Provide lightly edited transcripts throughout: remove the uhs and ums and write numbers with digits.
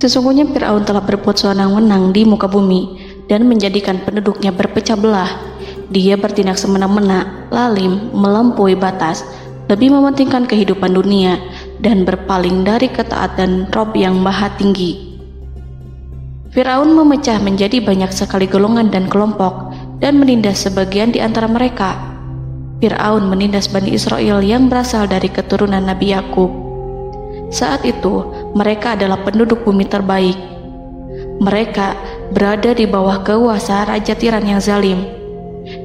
Sesungguhnya Fir'aun telah berbuat sewenang-wenang di muka bumi dan menjadikan penduduknya berpecah belah. Dia bertindak semena-mena, lalim, melampaui batas, lebih mementingkan kehidupan dunia dan berpaling dari ketaatan Rob yang Maha Tinggi. Fir'aun memecah menjadi banyak sekali golongan dan kelompok dan menindas sebagian di antara mereka. Fir'aun menindas Bani Israel yang berasal dari keturunan Nabi Yakub. Saat itu, mereka adalah penduduk bumi terbaik. Mereka berada di bawah kuasa Raja Tiran yang zalim,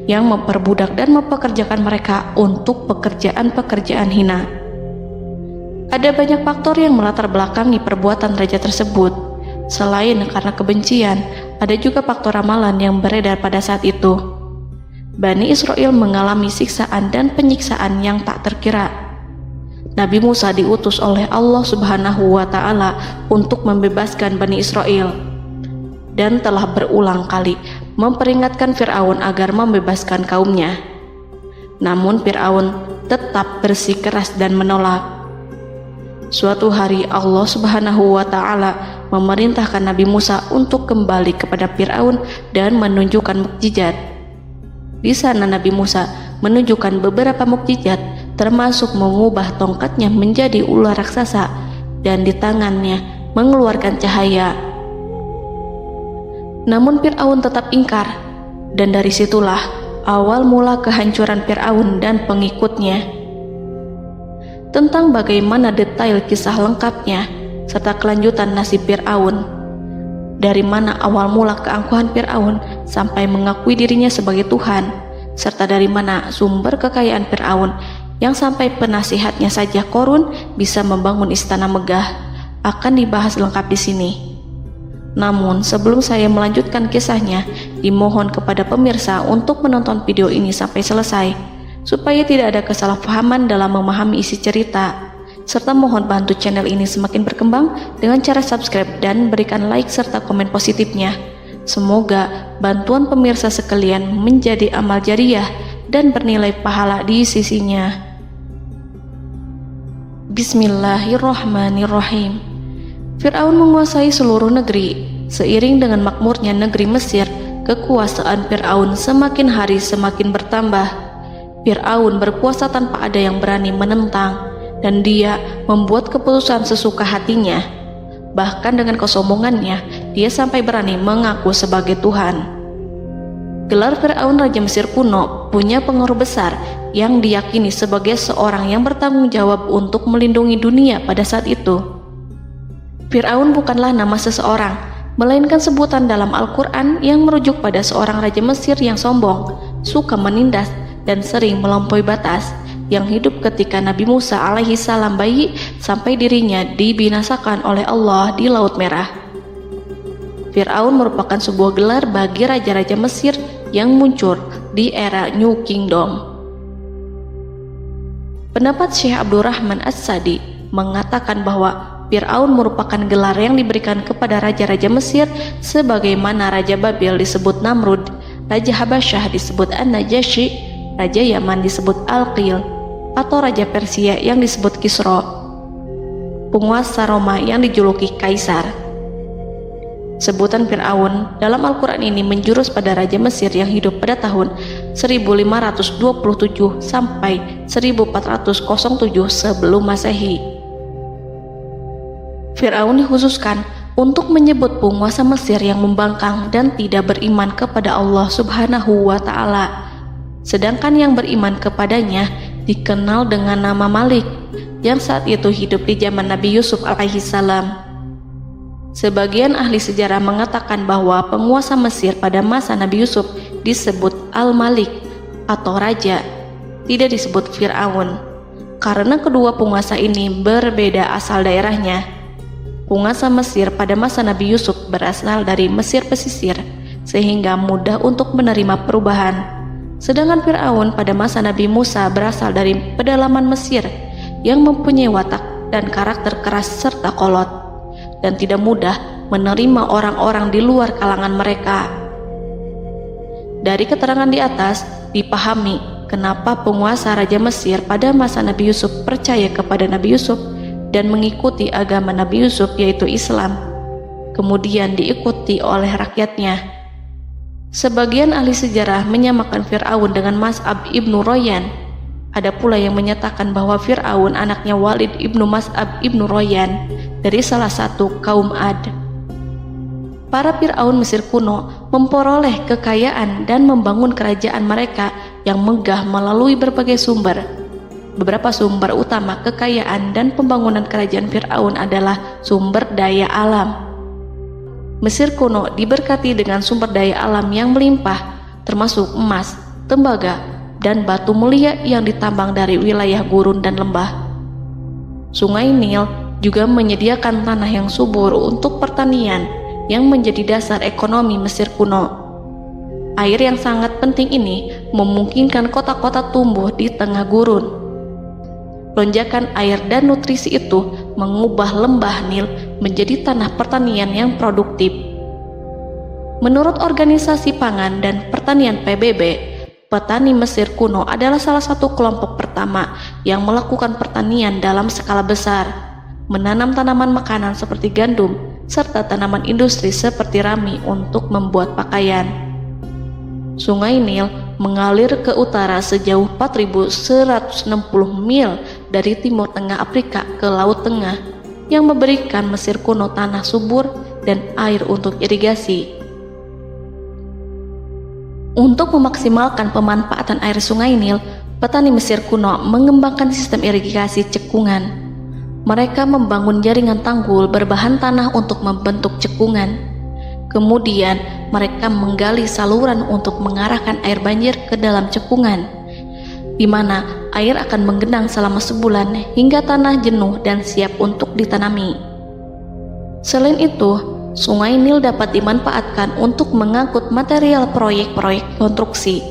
yang memperbudak dan mempekerjakan mereka untuk pekerjaan-pekerjaan hina. Ada banyak faktor yang melatar belakangi perbuatan raja tersebut. Selain karena kebencian, ada juga faktor ramalan yang beredar pada saat itu. Bani Israel mengalami siksaan dan penyiksaan yang tak terkira. Nabi Musa diutus oleh Allah Subhanahu wa Ta'ala untuk membebaskan Bani Israel dan telah berulang kali memperingatkan Fir'aun agar membebaskan kaumnya. Namun Fir'aun tetap bersikeras dan menolak. Suatu hari Allah Subhanahu wa Ta'ala memerintahkan Nabi Musa untuk kembali kepada Fir'aun dan menunjukkan mukjizat. Di sana Nabi Musa menunjukkan beberapa mukjizat, termasuk mengubah tongkatnya menjadi ular raksasa dan di tangannya mengeluarkan cahaya. Namun Fir'aun tetap ingkar, dan dari situlah awal mula kehancuran Fir'aun dan pengikutnya. Tentang bagaimana detail kisah lengkapnya serta kelanjutan nasib Fir'aun, dari mana awal mula keangkuhan Fir'aun sampai mengakui dirinya sebagai Tuhan, serta dari mana sumber kekayaan Fir'aun yang sampai penasihatnya saja Qorun bisa membangun istana megah, akan dibahas lengkap di sini. Namun sebelum saya melanjutkan kisahnya, dimohon kepada pemirsa untuk menonton video ini sampai selesai, supaya tidak ada kesalahpahaman dalam memahami isi cerita, serta mohon bantu channel ini semakin berkembang dengan cara subscribe dan berikan like serta komen positifnya. Semoga bantuan pemirsa sekalian menjadi amal jariah dan bernilai pahala di sisinya. Bismillahirrahmanirrahim. Fir'aun menguasai seluruh negeri. Seiring dengan makmurnya negeri Mesir, kekuasaan Fir'aun semakin hari semakin bertambah. Fir'aun berkuasa tanpa ada yang berani menentang, dan dia membuat keputusan sesuka hatinya. Bahkan dengan kesombongannya, dia sampai berani mengaku sebagai Tuhan. Gelar Fir'aun Raja Mesir kuno punya pengaruh besar yang diyakini sebagai seorang yang bertanggung jawab untuk melindungi dunia pada saat itu. Fir'aun bukanlah nama seseorang, melainkan sebutan dalam Al-Quran yang merujuk pada seorang Raja Mesir yang sombong, suka menindas, dan sering melampaui batas, yang hidup ketika Nabi Musa alaihi salam bayi sampai dirinya dibinasakan oleh Allah di Laut Merah. Fir'aun merupakan sebuah gelar bagi raja-raja Mesir yang muncul di era New Kingdom. Pendapat Syekh Abdurrahman As-Sadi mengatakan bahwa Fir'aun merupakan gelar yang diberikan kepada raja-raja Mesir, sebagaimana Raja Babil disebut Namrud, Raja Habasyah disebut An-Najasyi, Raja Yaman disebut Al-Qil, atau Raja Persia yang disebut Kisra, penguasa Roma yang dijuluki Kaisar. Sebutan Fir'aun dalam Al-Quran ini menjurus pada Raja Mesir yang hidup pada tahun 1527 sampai 1407 sebelum Masehi. Fir'aun dikhususkan untuk menyebut penguasa Mesir yang membangkang dan tidak beriman kepada Allah Subhanahu wa Ta'ala. Sedangkan yang beriman kepadanya dikenal dengan nama Malik, yang saat itu hidup di zaman Nabi Yusuf alaihi salam. Sebagian ahli sejarah mengatakan bahwa penguasa Mesir pada masa Nabi Yusuf disebut Al-Malik atau Raja, tidak disebut Fir'aun, karena kedua penguasa ini berbeda asal daerahnya. Penguasa Mesir pada masa Nabi Yusuf berasal dari Mesir pesisir, sehingga mudah untuk menerima perubahan. Sedangkan Fir'aun pada masa Nabi Musa berasal dari pedalaman Mesir yang mempunyai watak dan karakter keras serta kolot, dan tidak mudah menerima orang-orang di luar kalangan mereka. Dari keterangan di atas dipahami kenapa penguasa Raja Mesir pada masa Nabi Yusuf percaya kepada Nabi Yusuf dan mengikuti agama Nabi Yusuf, yaitu Islam. kemudian diikuti oleh rakyatnya. Sebagian ahli sejarah menyamakan Fir'aun dengan Mas'ab ibnu Royan. Ada pula yang menyatakan bahwa Fir'aun anaknya Walid ibnu Mas'ab ibnu Royan dari salah satu kaum Ad. Para Fir'aun Mesir kuno memperoleh kekayaan dan membangun kerajaan mereka yang megah melalui berbagai sumber. Beberapa sumber utama kekayaan dan pembangunan kerajaan Fir'aun adalah sumber daya alam. Mesir kuno diberkati dengan sumber daya alam yang melimpah, termasuk emas, tembaga, dan batu mulia yang ditambang dari wilayah gurun dan lembah. Sungai Nil juga menyediakan tanah yang subur untuk pertanian yang menjadi dasar ekonomi Mesir kuno. Air yang sangat penting ini memungkinkan kota-kota tumbuh di tengah gurun. Lonjakan air dan nutrisi itu mengubah lembah Nil menjadi tanah pertanian yang produktif. Menurut Organisasi Pangan dan Pertanian PBB, petani Mesir kuno adalah salah satu kelompok pertama yang melakukan pertanian dalam skala besar, menanam tanaman makanan seperti gandum, serta tanaman industri seperti rami untuk membuat pakaian. Sungai Nil mengalir ke utara sejauh 4.160 mil dari timur tengah Afrika ke Laut Tengah, yang memberikan Mesir kuno tanah subur dan air untuk irigasi. Untuk memaksimalkan pemanfaatan air Sungai Nil, petani Mesir kuno mengembangkan sistem irigasi cekungan. Mereka membangun jaringan tanggul berbahan tanah untuk membentuk cekungan. Kemudian mereka menggali saluran untuk mengarahkan air banjir ke dalam cekungan, di mana air akan menggenang selama sebulan hingga tanah jenuh dan siap untuk ditanami. Selain itu, Sungai Nil dapat dimanfaatkan untuk mengangkut material proyek-proyek konstruksi.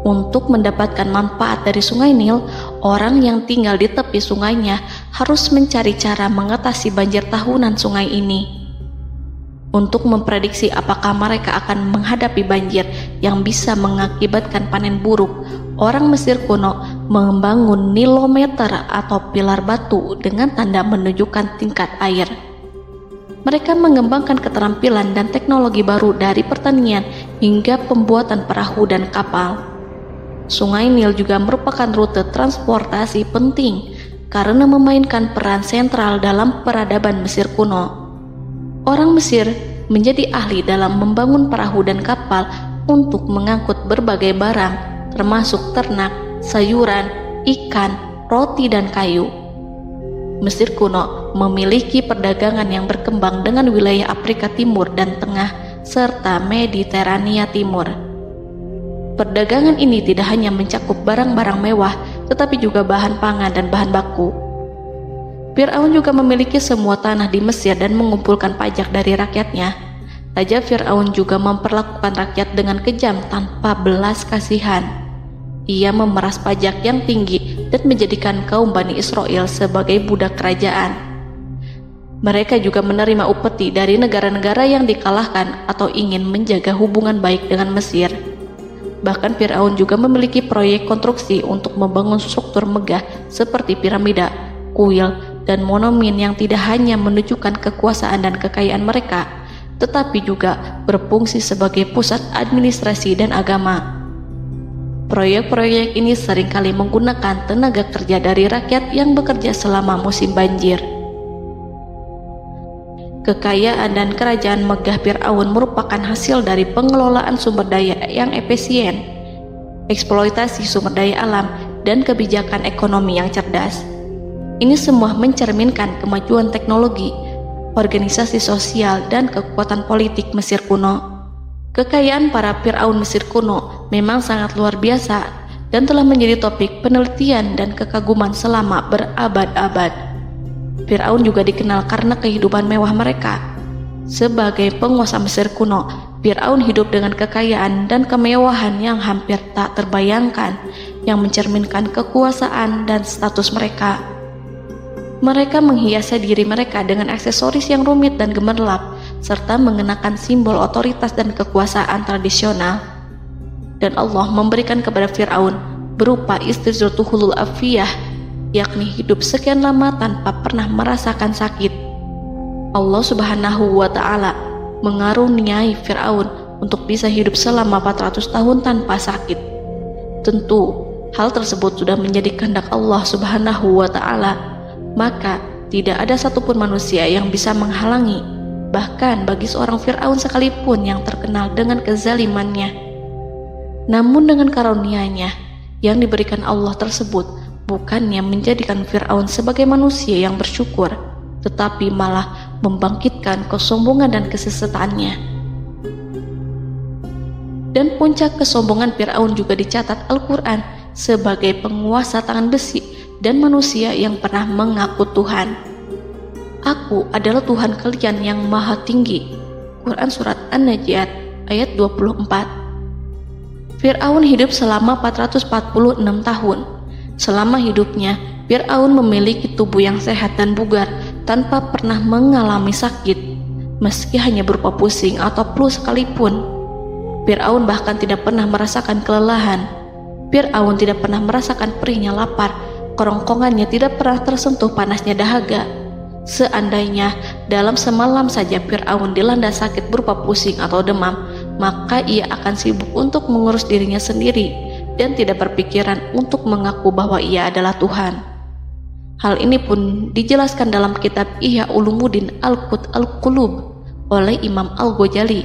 Untuk mendapatkan manfaat dari Sungai Nil, orang yang tinggal di tepi sungainya harus mencari cara mengatasi banjir tahunan sungai ini. Untuk memprediksi apakah mereka akan menghadapi banjir yang bisa mengakibatkan panen buruk, orang Mesir kuno membangun nilometer atau pilar batu dengan tanda menunjukkan tingkat air. Mereka mengembangkan keterampilan dan teknologi baru dari pertanian hingga pembuatan perahu dan kapal. Sungai Nil juga merupakan rute transportasi penting karena memainkan peran sentral dalam peradaban Mesir kuno. Orang Mesir menjadi ahli dalam membangun perahu dan kapal untuk mengangkut berbagai barang, termasuk ternak, sayuran, ikan, roti, dan kayu. Mesir kuno memiliki perdagangan yang berkembang dengan wilayah Afrika Timur dan Tengah serta Mediterania Timur. Perdagangan ini tidak hanya mencakup barang-barang mewah, tetapi juga bahan pangan dan bahan baku. Fir'aun juga memiliki semua tanah di Mesir dan mengumpulkan pajak dari rakyatnya. Raja Fir'aun juga memperlakukan rakyat dengan kejam tanpa belas kasihan. Ia memeras pajak yang tinggi dan menjadikan kaum Bani Israel sebagai budak kerajaan. Mereka juga menerima upeti dari negara-negara yang dikalahkan atau ingin menjaga hubungan baik dengan Mesir. Bahkan Fir'aun juga memiliki proyek konstruksi untuk membangun struktur megah seperti piramida, kuil, dan monumen yang tidak hanya menunjukkan kekuasaan dan kekayaan mereka, tetapi juga berfungsi sebagai pusat administrasi dan agama. Proyek-proyek ini seringkali menggunakan tenaga kerja dari rakyat yang bekerja selama musim banjir. Kekayaan dan kerajaan megah Fir'aun merupakan hasil dari pengelolaan sumber daya yang efisien, eksploitasi sumber daya alam, dan kebijakan ekonomi yang cerdas. Ini semua mencerminkan kemajuan teknologi, organisasi sosial, dan kekuatan politik Mesir kuno. Kekayaan para Fir'aun Mesir kuno memang sangat luar biasa dan telah menjadi topik penelitian dan kekaguman selama berabad-abad. Fir'aun juga dikenal karena kehidupan mewah mereka. Sebagai penguasa Mesir kuno, Fir'aun hidup dengan kekayaan dan kemewahan yang hampir tak terbayangkan, yang mencerminkan kekuasaan dan status mereka. Mereka menghiasi diri mereka dengan aksesoris yang rumit dan gemerlap, serta mengenakan simbol otoritas dan kekuasaan tradisional. Dan Allah memberikan kepada Fir'aun berupa istidratuhul afiyah, yakni hidup sekian lama tanpa pernah merasakan sakit. Allah Subhanahu wa Ta'ala mengaruniai Fir'aun untuk bisa hidup selama 400 tahun tanpa sakit. Tentu, hal tersebut sudah menjadi kehendak Allah Subhanahu wa Ta'ala, maka tidak ada satupun manusia yang bisa menghalangi, bahkan bagi seorang Fir'aun sekalipun yang terkenal dengan kezalimannya. Namun dengan karunia-Nya yang diberikan Allah tersebut bukannya menjadikan Fir'aun sebagai manusia yang bersyukur, tetapi malah membangkitkan kesombongan dan kesesataannya. Dan puncak kesombongan Fir'aun juga dicatat Al-Quran sebagai penguasa tangan besi dan manusia yang pernah mengaku Tuhan. Aku adalah Tuhan kalian yang maha tinggi. Quran Surat An-Najiat ayat 24. Fir'aun hidup selama 446 tahun. Selama hidupnya, Fir'aun memiliki tubuh yang sehat dan bugar tanpa pernah mengalami sakit, meski hanya berupa pusing atau flu sekalipun. Fir'aun bahkan tidak pernah merasakan kelelahan. Fir'aun tidak pernah merasakan perihnya lapar, kerongkongannya tidak pernah tersentuh panasnya dahaga. Seandainya dalam semalam saja Fir'aun dilanda sakit berupa pusing atau demam, maka ia akan sibuk untuk mengurus dirinya sendiri dan tidak berpikiran untuk mengaku bahwa ia adalah Tuhan. Hal ini pun dijelaskan dalam kitab Ihya Ulumuddin Al-Qut Al-Qulub oleh Imam Al-Ghazali.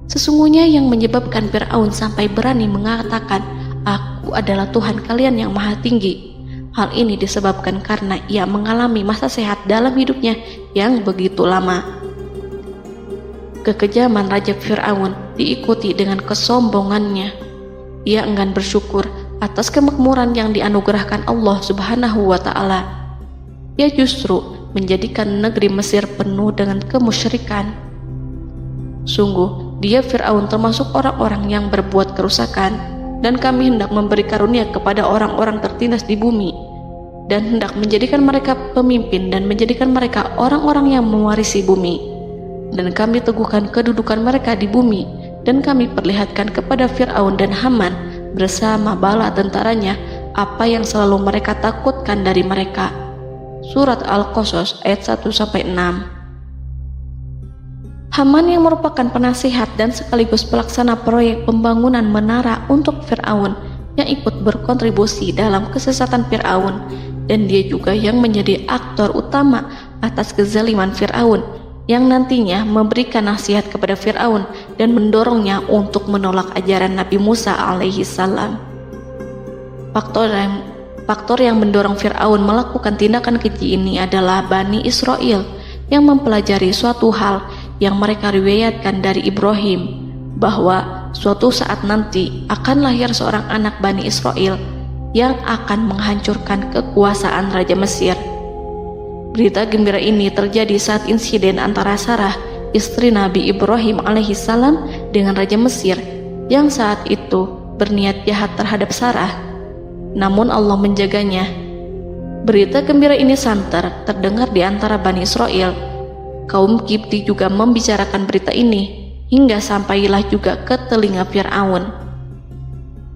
Sesungguhnya yang menyebabkan Fir'aun sampai berani mengatakan, "Aku adalah Tuhan kalian yang maha tinggi." Hal ini disebabkan karena ia mengalami masa sehat dalam hidupnya yang begitu lama. Kekejaman Raja Fir'aun diikuti dengan kesombongannya. Ia enggan bersyukur atas kemakmuran yang dianugerahkan Allah Subhanahu wa Ta'ala. Ia justru menjadikan negeri Mesir penuh dengan kemusyrikan. Sungguh, dia Fir'aun termasuk orang-orang yang berbuat kerusakan, dan kami hendak memberi karunia kepada orang-orang tertindas di bumi, dan hendak menjadikan mereka pemimpin dan menjadikan mereka orang-orang yang mewarisi bumi. Dan kami teguhkan kedudukan mereka di bumi, dan kami perlihatkan kepada Fir'aun dan Haman bersama bala tentaranya apa yang selalu mereka takutkan dari mereka. Surat Al-Qasas ayat 1-6. Haman yang merupakan penasihat dan sekaligus pelaksana proyek pembangunan menara untuk Fir'aun yang ikut berkontribusi dalam kesesatan Fir'aun, dan dia juga yang menjadi aktor utama atas kezaliman Fir'aun yang nantinya memberikan nasihat kepada Fir'aun dan mendorongnya untuk menolak ajaran Nabi Musa alaihi salam. Faktor yang mendorong Fir'aun melakukan tindakan keji ini adalah Bani Israel yang mempelajari suatu hal yang mereka riwayatkan dari Ibrahim, bahwa suatu saat nanti akan lahir seorang anak Bani Israel yang akan menghancurkan kekuasaan Raja Mesir. Berita gembira ini terjadi saat insiden antara Sarah, istri Nabi Ibrahim alaihissalam, dengan Raja Mesir yang saat itu berniat jahat terhadap Sarah. Namun Allah menjaganya. Berita gembira ini santer terdengar di antara Bani Israel. Kaum Kipti juga membicarakan berita ini, hingga sampailah juga ke telinga Fir'aun.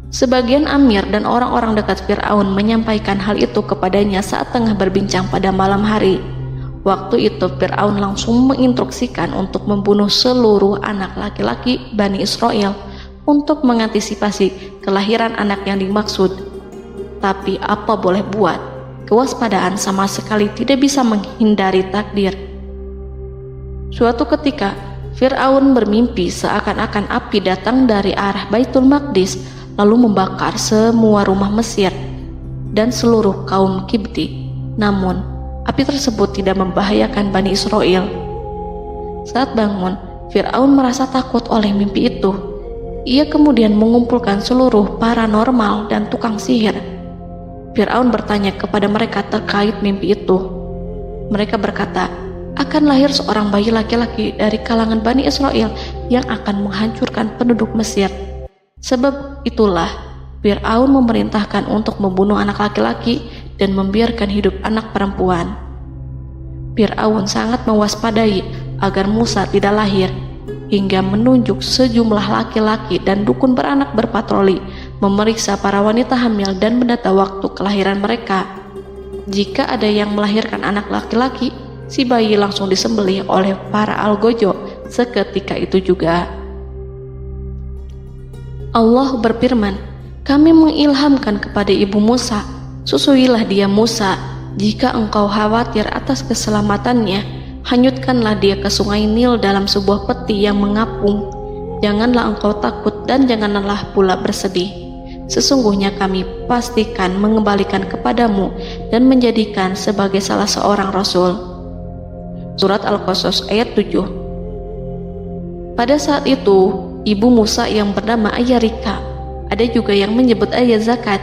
Sebagian amir dan orang-orang dekat Fir'aun menyampaikan hal itu kepadanya saat tengah berbincang pada malam hari. Waktu itu Fir'aun langsung menginstruksikan untuk membunuh seluruh anak laki-laki Bani Israel untuk mengantisipasi kelahiran anak yang dimaksud. Tapi apa boleh buat, kewaspadaan sama sekali tidak bisa menghindari takdir. Suatu ketika Fir'aun bermimpi seakan-akan api datang dari arah Baitul Maqdis lalu membakar semua rumah Mesir dan seluruh kaum Kipti. Namun, api tersebut tidak membahayakan Bani Israel. Saat bangun, Fir'aun merasa takut oleh mimpi itu. Ia kemudian mengumpulkan seluruh paranormal dan tukang sihir. Fir'aun bertanya kepada mereka terkait mimpi itu. Mereka berkata, akan lahir seorang bayi laki-laki dari kalangan Bani Israel yang akan menghancurkan penduduk Mesir. Sebab itulah Fir'aun memerintahkan untuk membunuh anak laki-laki dan membiarkan hidup anak perempuan. Fir'aun sangat mewaspadai agar Musa tidak lahir, hingga menunjuk sejumlah laki-laki dan dukun beranak berpatroli memeriksa para wanita hamil dan mendata waktu kelahiran mereka. Jika ada yang melahirkan anak laki-laki, si bayi langsung disembelih oleh para algojo seketika itu juga. Allah berfirman, kami mengilhamkan kepada ibu Musa, susuilah dia Musa. Jika engkau khawatir atas keselamatannya, hanyutkanlah dia ke sungai Nil dalam sebuah peti yang mengapung. Janganlah engkau takut dan janganlah pula bersedih. Sesungguhnya kami pastikan mengembalikan kepadamu dan menjadikan sebagai salah seorang rasul. Surat Al-Qasas ayat 7. Pada saat itu, ibu Musa yang bernama Ayah Rika, ada juga yang menyebut Ayah Zakat,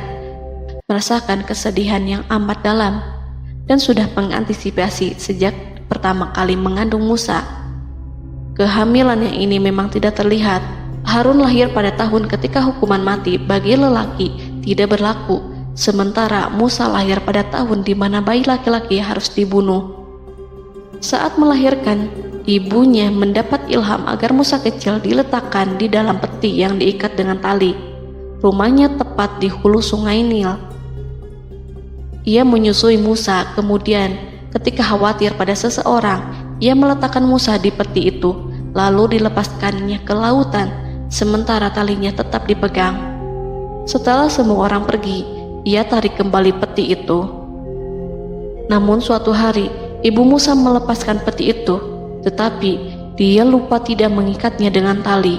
merasakan kesedihan yang amat dalam dan sudah mengantisipasi sejak pertama kali mengandung Musa. Kehamilannya ini memang tidak terlihat. Harun lahir pada tahun ketika hukuman mati bagi lelaki tidak berlaku, sementara Musa lahir pada tahun di mana bayi laki-laki harus dibunuh. Saat melahirkan, ibunya mendapat ilham agar Musa kecil diletakkan di dalam peti yang diikat dengan tali. Rumahnya tepat di hulu sungai Nil. Ia menyusui Musa, kemudian ketika khawatir pada seseorang, ia meletakkan Musa di peti itu, lalu dilepaskannya ke lautan, sementara talinya tetap dipegang. Setelah semua orang pergi, ia tarik kembali peti itu. Namun suatu hari, ibu Musa melepaskan peti itu, tetapi dia lupa tidak mengikatnya dengan tali,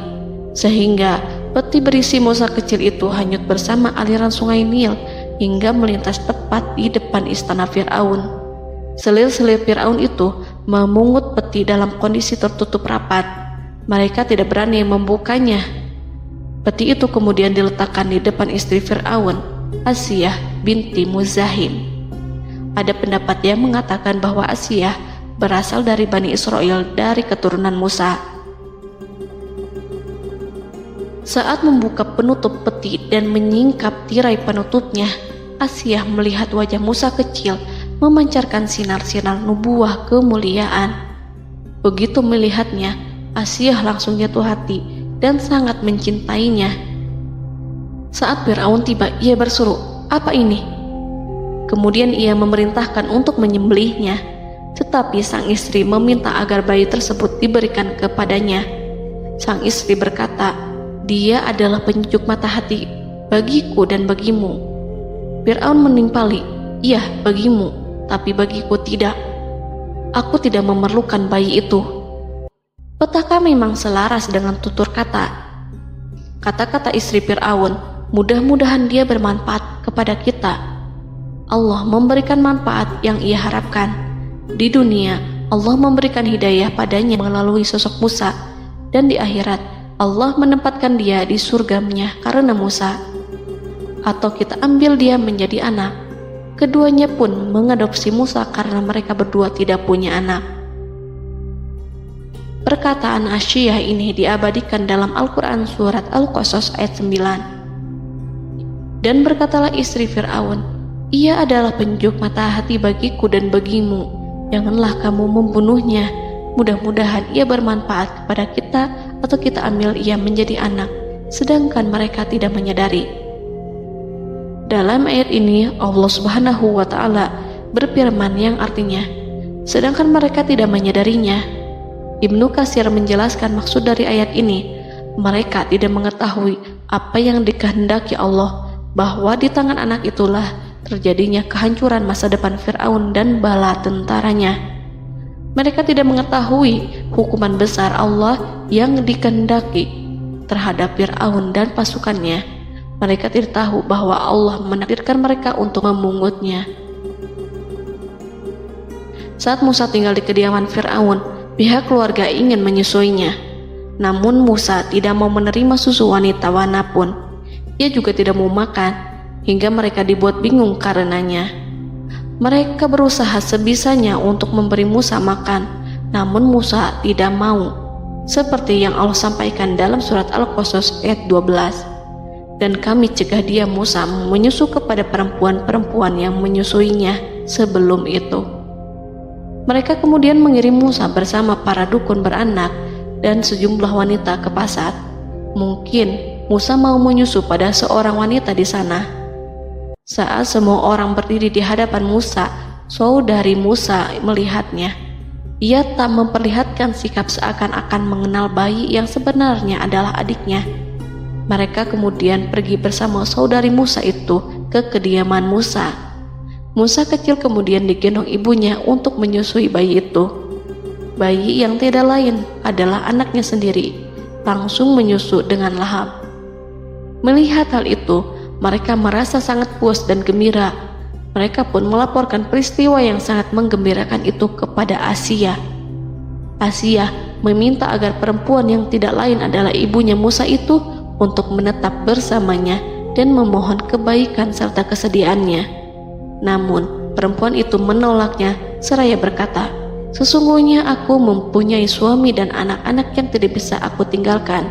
sehingga peti berisi Musa kecil itu hanyut bersama aliran sungai Nil hingga melintas tepat di depan istana Fir'aun. Selir-selir Fir'aun itu memungut peti dalam kondisi tertutup rapat. Mereka tidak berani membukanya. Peti itu kemudian diletakkan di depan istri Fir'aun, Asiyah binti Muzahim. Ada pendapat yang mengatakan bahwa Asiyah berasal dari Bani Israel dari keturunan Musa. Saat membuka penutup peti dan menyingkap tirai penutupnya, Asiyah melihat wajah Musa kecil memancarkan sinar-sinar nubuah kemuliaan. Begitu melihatnya, Asiyah langsung jatuh hati dan sangat mencintainya. Saat Fir'aun tiba, ia berseru, "Apa ini?" Kemudian ia memerintahkan untuk menyembelihnya, tetapi sang istri meminta agar bayi tersebut diberikan kepadanya. Sang istri berkata, "Dia adalah penyejuk mata hati bagiku dan bagimu." Fir'aun menimpali, "Iya, bagimu, tapi bagiku tidak. Aku tidak memerlukan bayi itu." Petaka memang selaras dengan tutur kata. Kata-kata istri Fir'aun, mudah-mudahan dia bermanfaat kepada kita. Allah memberikan manfaat yang ia harapkan. Di dunia, Allah memberikan hidayah padanya melalui sosok Musa, dan di akhirat, Allah menempatkan dia di surganya karena Musa. Atau kita ambil dia menjadi anak. Keduanya pun mengadopsi Musa karena mereka berdua tidak punya anak. Perkataan Asiyah ini diabadikan dalam Al-Quran surat Al-Qasas ayat 9. Dan berkatalah istri Fir'aun, "Ia adalah penyejuk mata hati bagiku dan bagimu. Janganlah kamu membunuhnya. Mudah-mudahan ia bermanfaat kepada kita atau kita ambil ia menjadi anak, sedangkan mereka tidak menyadari." Dalam ayat ini Allah Subhanahu wa Ta'ala berfirman yang artinya, sedangkan mereka tidak menyadarinya. Ibnu Katsir menjelaskan maksud dari ayat ini, mereka tidak mengetahui apa yang dikehendaki Allah, bahwa di tangan anak itulah terjadinya kehancuran masa depan Fir'aun dan bala tentaranya. Mereka tidak mengetahui hukuman besar Allah yang dikehendaki terhadap Fir'aun dan pasukannya. Mereka tidak tahu bahwa Allah menakdirkan mereka untuk memungutnya. Saat Musa tinggal di kediaman Fir'aun, pihak keluarga ingin menyusuinya. Namun Musa tidak mau menerima susu wanita manapun. Ia juga tidak mau makan, hingga mereka dibuat bingung karenanya. Mereka berusaha sebisanya untuk memberi Musa makan, namun Musa tidak mau. Seperti yang Allah sampaikan dalam surat Al-Qasas ayat 12. Dan kami cegah dia Musa menyusu kepada perempuan-perempuan yang menyusuinya sebelum itu. Mereka kemudian mengirim Musa bersama para dukun beranak dan sejumlah wanita ke pasar. Mungkin Musa mau menyusu pada seorang wanita di sana. Saat semua orang berdiri di hadapan Musa, saudari Musa melihatnya. Ia tak memperlihatkan sikap seakan-akan mengenal bayi yang sebenarnya adalah adiknya. Mereka kemudian pergi bersama saudari Musa itu ke kediaman Musa. Musa kecil kemudian digendong ibunya untuk menyusui bayi itu. Bayi yang tidak lain adalah anaknya sendiri, langsung menyusu dengan lahap. Melihat hal itu, mereka merasa sangat puas dan gembira. Mereka pun melaporkan peristiwa yang sangat menggembirakan itu kepada Asia. Asia meminta agar perempuan yang tidak lain adalah ibunya Musa itu untuk menetap bersamanya dan memohon kebaikan serta kesediaannya. Namun, perempuan itu menolaknya seraya berkata, "Sesungguhnya aku mempunyai suami dan anak-anak yang tidak bisa aku tinggalkan.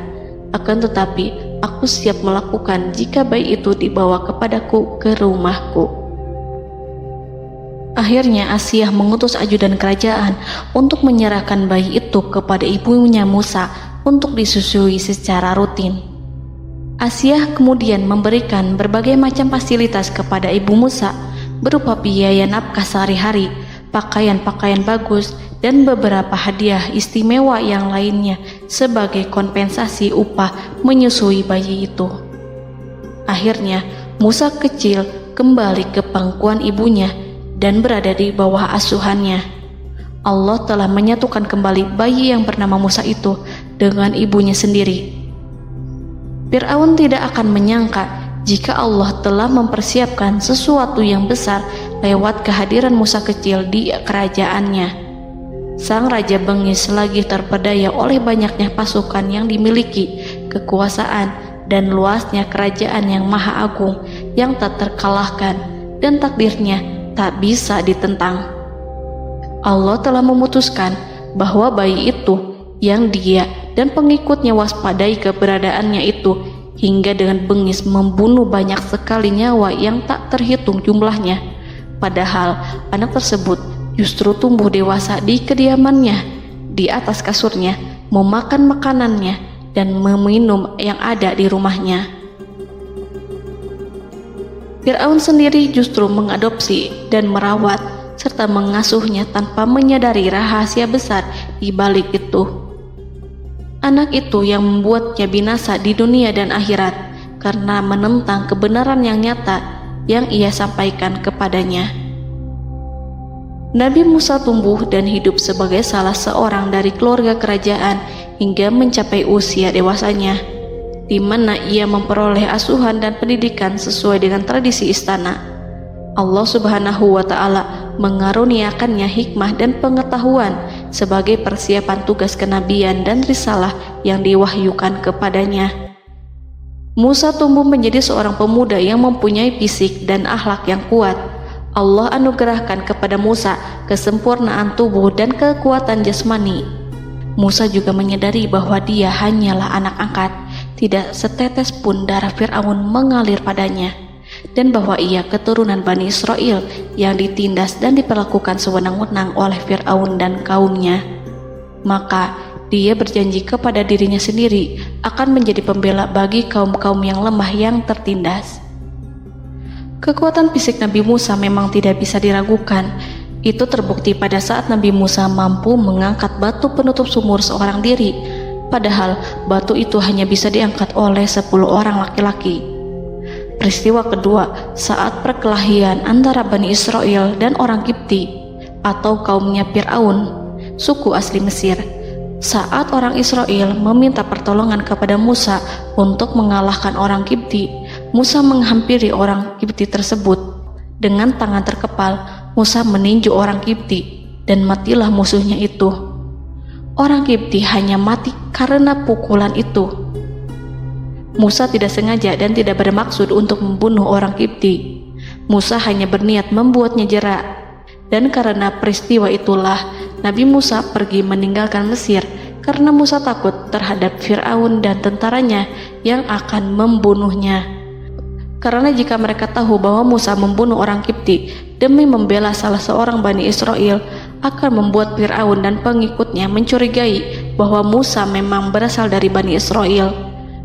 Akan tetapi, aku siap melakukan jika bayi itu dibawa kepadaku ke rumahku." Akhirnya Asia mengutus ajudan kerajaan untuk menyerahkan bayi itu kepada ibunya Musa untuk disusui secara rutin. Asia kemudian memberikan berbagai macam fasilitas kepada ibu Musa berupa biaya nafkah sehari-hari, pakaian-pakaian bagus, dan beberapa hadiah istimewa yang lainnya sebagai kompensasi upah menyusui bayi itu. Akhirnya Musa kecil kembali ke pangkuan ibunya dan berada di bawah asuhannya. Allah telah menyatukan kembali bayi yang bernama Musa itu dengan ibunya sendiri. Fir'aun tidak akan menyangka jika Allah telah mempersiapkan sesuatu yang besar lewat kehadiran Musa kecil di kerajaannya. Sang raja bengis lagi terpedaya oleh banyaknya pasukan yang dimiliki, kekuasaan dan luasnya kerajaan yang maha agung yang tak terkalahkan, dan takdirnya tak bisa ditentang. Allah telah memutuskan bahwa bayi itu yang dia dan pengikutnya waspadai keberadaannya itu hingga dengan bengis membunuh banyak sekali nyawa yang tak terhitung jumlahnya. Padahal anak tersebut justru tumbuh dewasa di kediamannya, di atas kasurnya, memakan makanannya dan meminum yang ada di rumahnya. Fir'aun sendiri justru mengadopsi dan merawat serta mengasuhnya tanpa menyadari rahasia besar di balik itu. Anak itu yang membuatnya binasa di dunia dan akhirat karena menentang kebenaran yang nyata yang ia sampaikan kepadanya. Nabi Musa tumbuh dan hidup sebagai salah seorang dari keluarga kerajaan hingga mencapai usia dewasanya, di mana ia memperoleh asuhan dan pendidikan sesuai dengan tradisi istana. Allah Subhanahu wa Ta'ala mengaruniakannya hikmah dan pengetahuan sebagai persiapan tugas kenabian dan risalah yang diwahyukan kepadanya. Musa tumbuh menjadi seorang pemuda yang mempunyai fisik dan akhlak yang kuat. Allah anugerahkan kepada Musa kesempurnaan tubuh dan kekuatan jasmani. Musa juga menyadari bahwa dia hanyalah anak angkat. Tidak setetes pun darah Fir'aun mengalir padanya, dan bahwa ia keturunan Bani Israel yang ditindas dan diperlakukan sewenang-wenang oleh Fir'aun dan kaumnya. Maka dia berjanji kepada dirinya sendiri akan menjadi pembela bagi kaum-kaum yang lemah yang tertindas. Kekuatan fisik Nabi Musa memang tidak bisa diragukan. Itu terbukti pada saat Nabi Musa mampu mengangkat batu penutup sumur seorang diri, padahal batu itu hanya bisa diangkat oleh 10 orang laki-laki. Peristiwa kedua saat perkelahian antara Bani Israel dan orang Kipti atau kaumnya Fir'aun, suku asli Mesir. Saat orang Israel meminta pertolongan kepada Musa untuk mengalahkan orang Kipti, Musa menghampiri orang Kipti tersebut. Dengan tangan terkepal, Musa meninju orang Kipti dan matilah musuhnya itu. Orang Kipti hanya mati karena pukulan itu. Musa tidak sengaja dan tidak bermaksud untuk membunuh orang Kipti. Musa hanya berniat membuatnya jera. Dan karena peristiwa itulah Nabi Musa pergi meninggalkan Mesir karena Musa takut terhadap Fir'aun dan tentaranya yang akan membunuhnya. Karena jika mereka tahu bahwa Musa membunuh orang Kipti demi membela salah seorang Bani Israel, akan membuat Fir'aun dan pengikutnya mencurigai bahwa Musa memang berasal dari Bani Israel,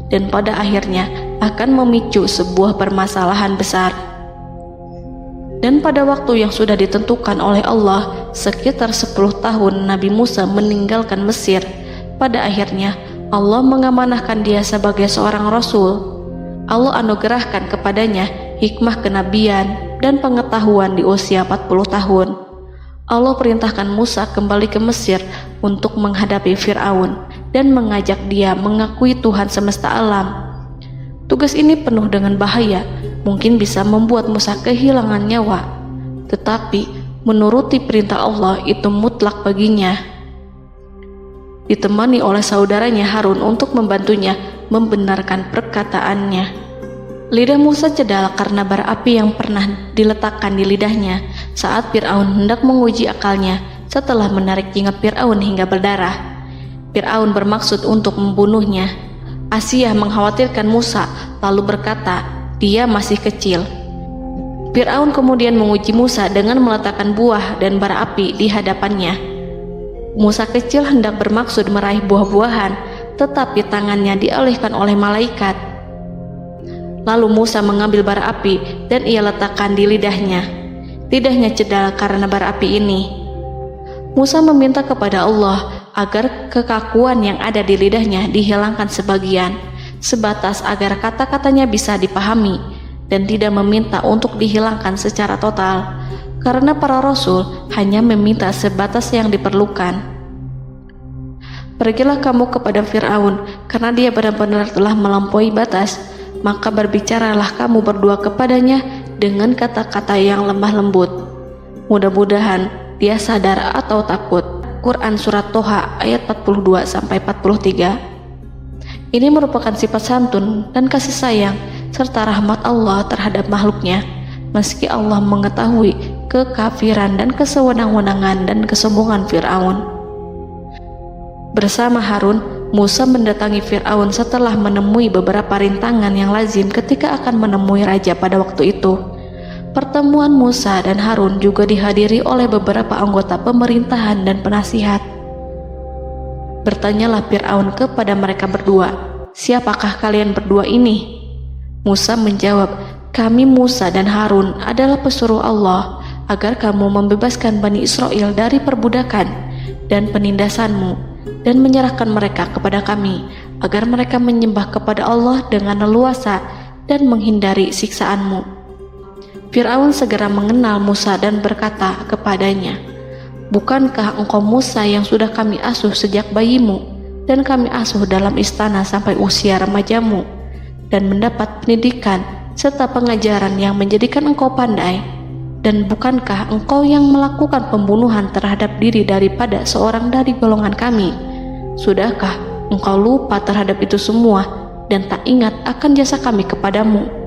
dan pada akhirnya akan memicu sebuah permasalahan besar. Dan pada waktu yang sudah ditentukan oleh Allah, sekitar 10 tahun Nabi Musa meninggalkan Mesir. Pada akhirnya Allah mengamanahkan dia sebagai seorang rasul. Allah anugerahkan kepadanya hikmah kenabian dan pengetahuan di usia 40 tahun. Allah perintahkan Musa kembali ke Mesir untuk menghadapi Fir'aun dan mengajak dia mengakui Tuhan semesta alam. Tugas ini penuh dengan bahaya, mungkin bisa membuat Musa kehilangan nyawa, tetapi menuruti perintah Allah itu mutlak baginya. Ditemani oleh saudaranya Harun untuk membantunya membenarkan perkataannya. Lidah Musa cedal karena bara api yang pernah diletakkan di lidahnya saat Fir'aun hendak menguji akalnya setelah menarik jingat Fir'aun hingga berdarah. Fir'aun bermaksud untuk membunuhnya. Asia mengkhawatirkan Musa lalu berkata, dia masih kecil. Fir'aun kemudian menguji Musa dengan meletakkan buah dan bara api di hadapannya. Musa kecil hendak bermaksud meraih buah-buahan, tetapi tangannya dialihkan oleh malaikat. Lalu Musa mengambil bara api dan ia letakkan di lidahnya. Lidahnya cedal karena bara api ini. Musa meminta kepada Allah agar kekakuan yang ada di lidahnya dihilangkan sebagian, sebatas agar kata-katanya bisa dipahami, dan tidak meminta untuk dihilangkan secara total, karena para rasul hanya meminta sebatas yang diperlukan. Pergilah kamu kepada Fir'aun, karena dia benar-benar telah melampaui batas, maka berbicaralah kamu berdua kepadanya dengan kata-kata yang lemah lembut. Mudah-mudahan dia sadar atau takut. Quran Surat Toha ayat 42-43. Ini merupakan sifat santun dan kasih sayang serta rahmat Allah terhadap makhluknya, meski Allah mengetahui kekafiran dan kesewenang-wenangan dan kesombongan Fir'aun. Bersama Harun, Musa mendatangi Fir'aun setelah menemui beberapa rintangan yang lazim ketika akan menemui raja pada waktu itu. Pertemuan Musa dan Harun juga dihadiri oleh beberapa anggota pemerintahan dan penasihat. Bertanyalah Fir'aun kepada mereka berdua, siapakah kalian berdua ini? Musa menjawab, kami Musa dan Harun adalah pesuruh Allah agar kamu membebaskan Bani Israel dari perbudakan dan penindasanmu dan menyerahkan mereka kepada kami agar mereka menyembah kepada Allah dengan leluasa dan menghindari siksaanmu. Fir'aun segera mengenal Musa dan berkata kepadanya, bukankah engkau Musa yang sudah kami asuh sejak bayimu dan kami asuh dalam istana sampai usia remajamu dan mendapat pendidikan serta pengajaran yang menjadikan engkau pandai? Dan bukankah engkau yang melakukan pembunuhan terhadap diri daripada seorang dari golongan kami? Sudahkah engkau lupa terhadap itu semua dan tak ingat akan jasa kami kepadamu?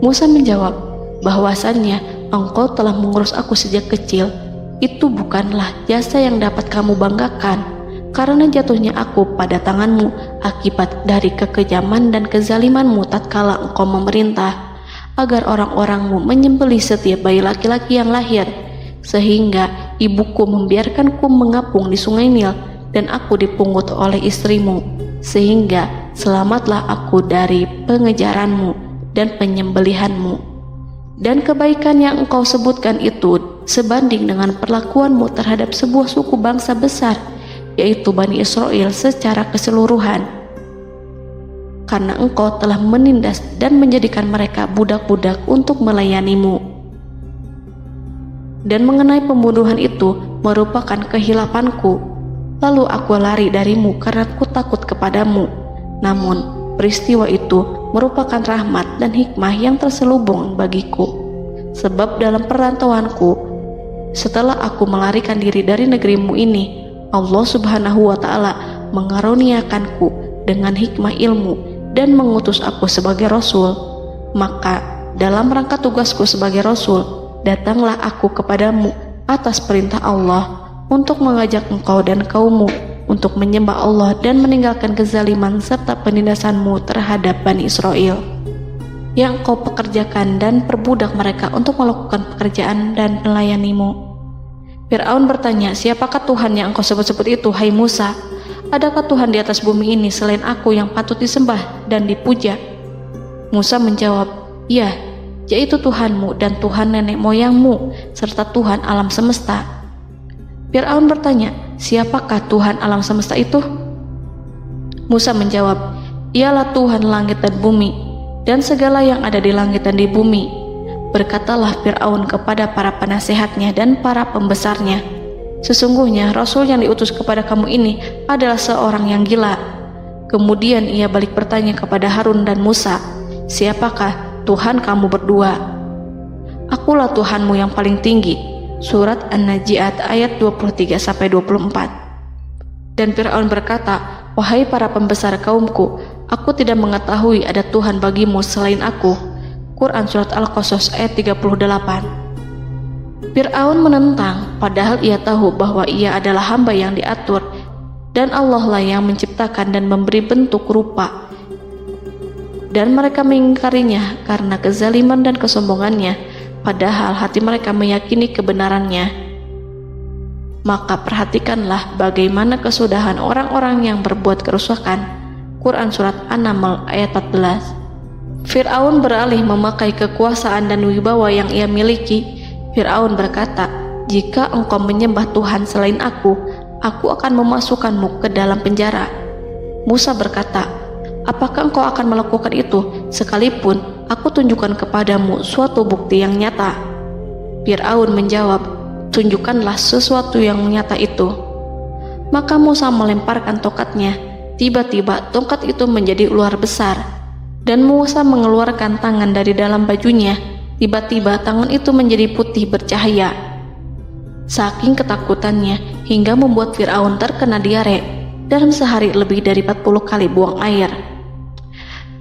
Musa menjawab, bahwasannya engkau telah mengurus aku sejak kecil. Itu bukanlah jasa yang dapat kamu banggakan, karena jatuhnya aku pada tanganmu akibat dari kekejaman dan kezalimanmu tatkala engkau memerintah, agar orang-orangmu menyembelih setiap bayi laki-laki yang lahir, sehingga ibuku membiarkanku mengapung di sungai Nil dan aku dipungut oleh istrimu, sehingga selamatlah aku dari pengejaranmu dan penyembelihanmu. Dan kebaikan yang engkau sebutkan itu sebanding dengan perlakuanmu terhadap sebuah suku bangsa besar, yaitu Bani Israel secara keseluruhan, karena engkau telah menindas dan menjadikan mereka budak-budak untuk melayanimu. Dan mengenai pembunuhan itu merupakan kehilafanku, lalu aku lari darimu karena aku takut kepadamu. Namun peristiwa itu merupakan rahmat dan hikmah yang terselubung bagiku, sebab dalam perantauanku setelah aku melarikan diri dari negerimu ini, Allah Subhanahu wa Ta'ala mengaruniakanku dengan hikmah ilmu dan mengutus aku sebagai rasul. Maka dalam rangka tugasku sebagai rasul, datanglah aku kepadamu atas perintah Allah untuk mengajak engkau dan kaummu untuk menyembah Allah dan meninggalkan kezaliman serta penindasanmu terhadap Bani Israel yang kau pekerjakan dan perbudak mereka untuk melakukan pekerjaan dan melayanimu. Fir'aun bertanya, siapakah Tuhan yang engkau sebut-sebut itu, hai Musa? Adakah Tuhan di atas bumi ini selain aku yang patut disembah dan dipuja? Musa menjawab, ya, yaitu Tuhanmu dan Tuhan nenek moyangmu, serta Tuhan alam semesta. Fir'aun bertanya, siapakah Tuhan alam semesta itu? Musa menjawab, ialah Tuhan langit dan bumi, dan segala yang ada di langit dan di bumi. Berkatalah Fir'aun kepada para penasehatnya dan para pembesarnya, sesungguhnya Rasul yang diutus kepada kamu ini adalah seorang yang gila. Kemudian ia balik bertanya kepada Harun dan Musa, siapakah Tuhan kamu berdua? Akulah Tuhanmu yang paling tinggi. Surat An-Najiat ayat 23-24. Dan Fir'aun berkata, wahai para pembesar kaumku, aku tidak mengetahui ada Tuhan bagimu selain aku. Quran Surat Al-Qasas ayat 38. Fir'aun menentang, padahal ia tahu bahwa ia adalah hamba yang diatur, dan Allah lah yang menciptakan dan memberi bentuk rupa. Dan mereka mengingkarinya karena kezaliman dan kesombongannya, padahal hati mereka meyakini kebenarannya. Maka perhatikanlah bagaimana kesudahan orang-orang yang berbuat kerusakan. Quran Surat An-Naml ayat 14. Fir'aun beralih memakai kekuasaan dan wibawa yang ia miliki. Fir'aun berkata, jika engkau menyembah Tuhan selain aku akan memasukkanmu ke dalam penjara. Musa berkata, apakah engkau akan melakukan itu sekalipun aku tunjukkan kepadamu suatu bukti yang nyata? Fir'aun menjawab, tunjukkanlah sesuatu yang nyata itu. Maka Musa melemparkan tongkatnya. Tiba-tiba tongkat itu menjadi ular besar, dan Musa mengeluarkan tangan dari dalam bajunya. Tiba-tiba tangan itu menjadi putih bercahaya. Saking ketakutannya hingga membuat Fir'aun terkena diare. Dalam sehari lebih dari 40 kali buang air.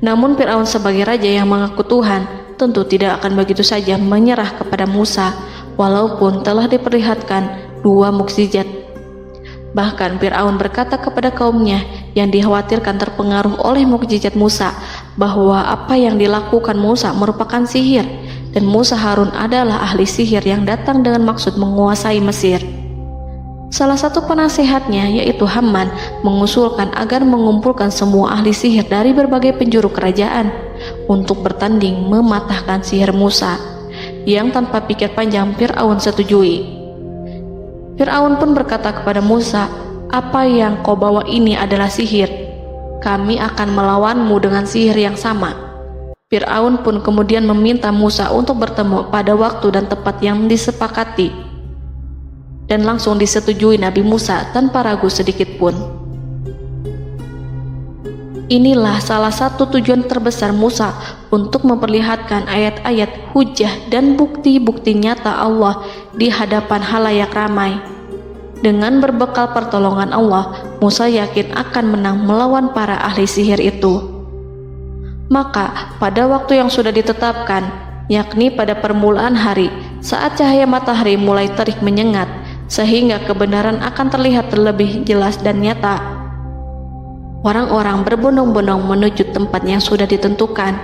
Namun Fir'aun sebagai raja yang mengaku Tuhan tentu tidak akan begitu saja menyerah kepada Musa, walaupun telah diperlihatkan 2 mukjizat. Bahkan Fir'aun berkata kepada kaumnya yang dikhawatirkan terpengaruh oleh mukjizat Musa, bahwa apa yang dilakukan Musa merupakan sihir, dan Musa Harun adalah ahli sihir yang datang dengan maksud menguasai Mesir. Salah satu penasehatnya, yaitu Haman, mengusulkan agar mengumpulkan semua ahli sihir dari berbagai penjuru kerajaan untuk bertanding mematahkan sihir Musa, yang tanpa pikir panjang Fir'aun setujui. Fir'aun pun berkata kepada Musa, apa yang kau bawa ini adalah sihir. Kami akan melawanmu dengan sihir yang sama. Fir'aun pun kemudian meminta Musa untuk bertemu pada waktu dan tempat yang disepakati, dan langsung disetujui Nabi Musa tanpa ragu sedikit pun. Inilah salah satu tujuan terbesar Musa untuk memperlihatkan ayat-ayat hujah dan bukti-bukti nyata Allah di hadapan halayak ramai. Dengan berbekal pertolongan Allah, Musa yakin akan menang melawan para ahli sihir itu. Maka pada waktu yang sudah ditetapkan, yakni pada permulaan hari, saat cahaya matahari mulai terik menyengat, sehingga kebenaran akan terlihat terlebih jelas dan nyata, orang-orang berbondong-bondong menuju tempat yang sudah ditentukan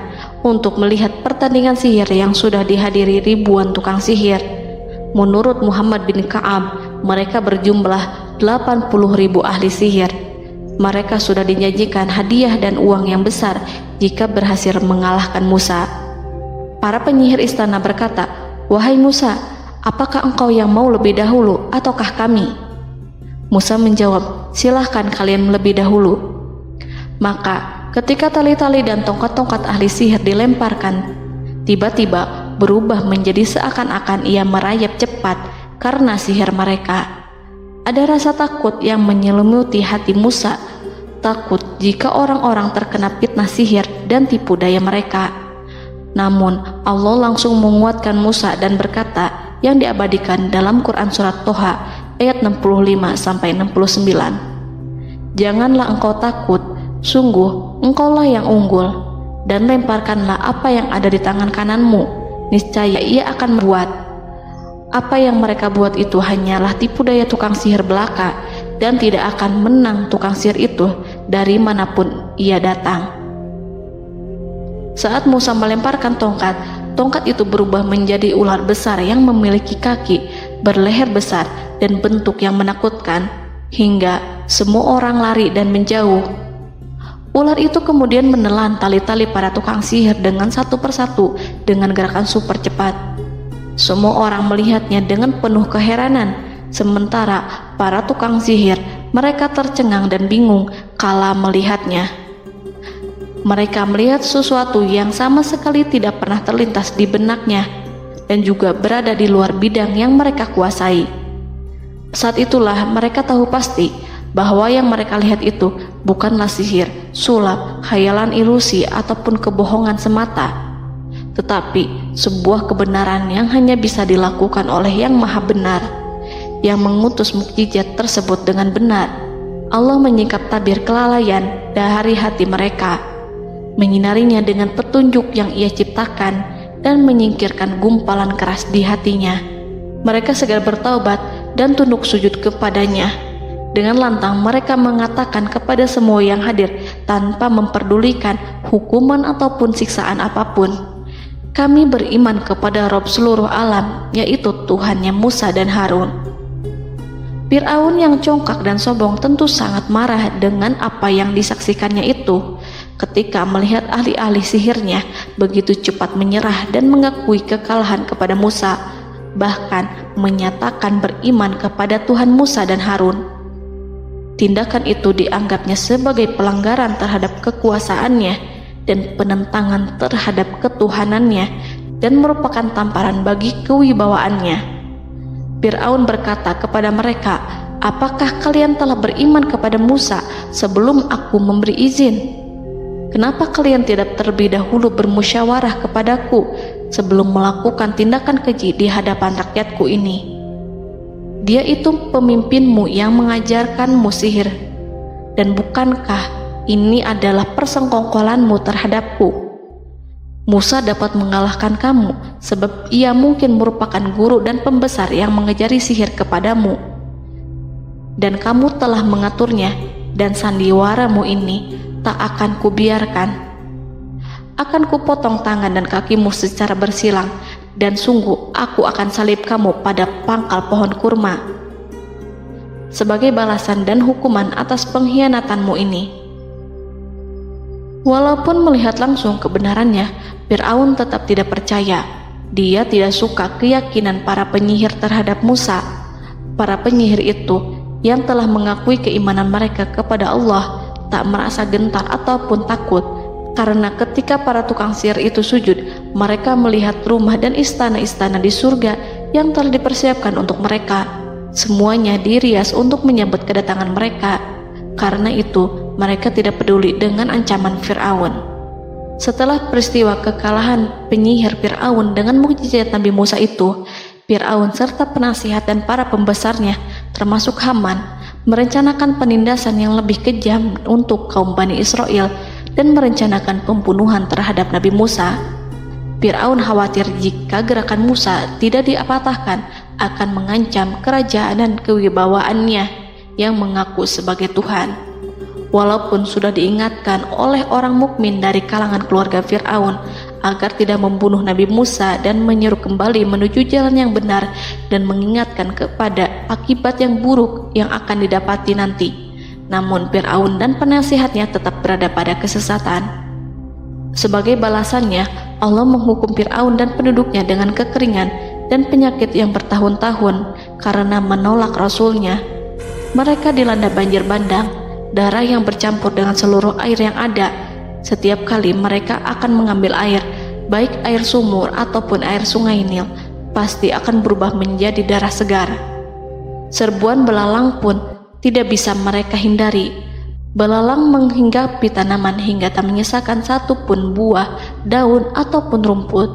untuk melihat pertandingan sihir yang sudah dihadiri ribuan tukang sihir. Menurut Muhammad bin Ka'ab, mereka berjumlah 80.000 ahli sihir. Mereka sudah dijanjikan hadiah dan uang yang besar jika berhasil mengalahkan Musa. Para penyihir istana berkata, wahai Musa, apakah engkau yang mau lebih dahulu ataukah kami? Musa menjawab, silahkan kalian lebih dahulu. Maka ketika tali-tali dan tongkat-tongkat ahli sihir dilemparkan, tiba-tiba berubah menjadi seakan-akan ia merayap cepat karena sihir mereka. Ada rasa takut yang menyelimuti hati Musa, takut jika orang-orang terkena fitnah sihir dan tipu daya mereka. Namun Allah langsung menguatkan Musa dan berkata yang diabadikan dalam Quran Surat Toha ayat 65-69, janganlah engkau takut, sungguh engkaulah yang unggul, dan lemparkanlah apa yang ada di tangan kananmu, niscaya ia akan membuat. Apa yang mereka buat itu hanyalah tipu daya tukang sihir belaka, dan tidak akan menang tukang sihir itu dari manapun ia datang. Saat Musa melemparkan tongkat, tongkat itu berubah menjadi ular besar yang memiliki kaki berleher besar dan bentuk yang menakutkan, hingga semua orang lari dan menjauh. Ular itu kemudian menelan tali-tali para tukang sihir dengan satu persatu dengan gerakan super cepat. Semua orang melihatnya dengan penuh keheranan, sementara para tukang sihir mereka tercengang dan bingung kala melihatnya. Mereka melihat sesuatu yang sama sekali tidak pernah terlintas di benaknya dan juga berada di luar bidang yang mereka kuasai. Saat itulah mereka tahu pasti bahwa yang mereka lihat itu bukanlah sihir, sulap, khayalan ilusi ataupun kebohongan semata, tetapi sebuah kebenaran yang hanya bisa dilakukan oleh Yang Maha Benar, yang mengutus mukjizat tersebut dengan benar. Allah menyingkap tabir kelalaian dari hati mereka, menyinarinya dengan petunjuk yang Ia ciptakan dan menyingkirkan gumpalan keras di hatinya. Mereka segera bertaubat dan tunduk sujud kepadanya. Dengan lantang mereka mengatakan kepada semua yang hadir tanpa memperdulikan hukuman ataupun siksaan apapun, "Kami beriman kepada Rob seluruh alam, yaitu Tuhannya Musa dan Harun." Fir'aun yang congkak dan sombong tentu sangat marah dengan apa yang disaksikannya itu ketika melihat ahli-ahli sihirnya begitu cepat menyerah dan mengakui kekalahan kepada Musa, bahkan menyatakan beriman kepada Tuhan Musa dan Harun. Tindakan itu dianggapnya sebagai pelanggaran terhadap kekuasaannya dan penentangan terhadap ketuhanannya dan merupakan tamparan bagi kewibawaannya. Fir'aun berkata kepada mereka, "Apakah kalian telah beriman kepada Musa sebelum aku memberi izin? Kenapa kalian tidak terlebih dahulu bermusyawarah kepadaku sebelum melakukan tindakan keji di hadapan rakyatku ini? Dia itu pemimpinmu yang mengajarkanmu sihir, dan bukankah ini adalah persengkongkolanmu terhadapku? Musa dapat mengalahkan kamu sebab ia mungkin merupakan guru dan pembesar yang mengajari sihir kepadamu, dan kamu telah mengaturnya, dan sandiwaramu ini tak akan kubiarkan. Akan kupotong tangan dan kakimu secara bersilang, dan sungguh aku akan salib kamu pada pangkal pohon kurma sebagai balasan dan hukuman atas pengkhianatanmu ini." Walaupun melihat langsung kebenarannya, Fir'aun tetap tidak percaya. Dia tidak suka keyakinan para penyihir terhadap Musa. Para penyihir itu yang telah mengakui keimanan mereka kepada Allah tak merasa gentar ataupun takut, karena ketika para tukang sihir itu sujud, mereka melihat rumah dan istana-istana di surga yang telah dipersiapkan untuk mereka. Semuanya dirias untuk menyambut kedatangan mereka. Karena itu, mereka tidak peduli dengan ancaman Fir'aun. Setelah peristiwa kekalahan penyihir Fir'aun dengan mukjizat Nabi Musa itu, Fir'aun serta penasihat dan para pembesarnya, termasuk Haman, merencanakan penindasan yang lebih kejam untuk kaum Bani Israel dan merencanakan pembunuhan terhadap Nabi Musa. Fir'aun khawatir jika gerakan Musa tidak dipatahkan akan mengancam kerajaan dan kewibawaannya yang mengaku sebagai Tuhan. Walaupun sudah diingatkan oleh orang mukmin dari kalangan keluarga Fir'aun agar tidak membunuh Nabi Musa dan menyeru kembali menuju jalan yang benar dan mengingatkan kepada akibat yang buruk yang akan didapati nanti, namun Fir'aun dan penasihatnya tetap berada pada kesesatan. Sebagai balasannya, Allah menghukum Fir'aun dan penduduknya dengan kekeringan dan penyakit yang bertahun-tahun karena menolak Rasulnya. Mereka dilanda banjir bandang, darah yang bercampur dengan seluruh air yang ada. Setiap kali mereka akan mengambil air, baik air sumur ataupun air sungai Nil, pasti akan berubah menjadi darah segar. Serbuan belalang pun tidak bisa mereka hindari. Belalang menghinggapi tanaman hingga tak menyisakan satupun buah, daun ataupun rumput.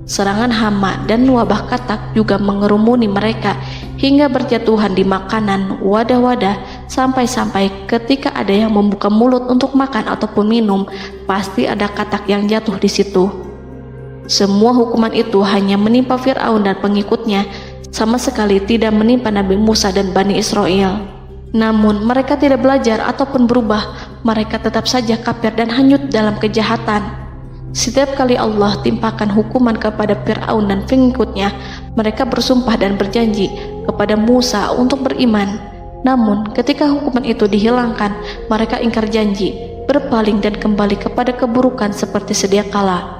Serangan hama dan wabah katak juga mengerumuni mereka hingga berjatuhan di makanan, wadah-wadah, sampai-sampai ketika ada yang membuka mulut untuk makan ataupun minum, pasti ada katak yang jatuh di situ. Semua hukuman itu hanya menimpa Fir'aun dan pengikutnya, sama sekali tidak menimpa Nabi Musa dan Bani Israel. Namun mereka tidak belajar ataupun berubah, mereka tetap saja kafir dan hanyut dalam kejahatan. Setiap kali Allah timpakan hukuman kepada Fir'aun dan pengikutnya, mereka bersumpah dan berjanji kepada Musa untuk beriman. Namun ketika hukuman itu dihilangkan, mereka ingkar janji berpaling dan kembali kepada keburukan seperti sedia kala.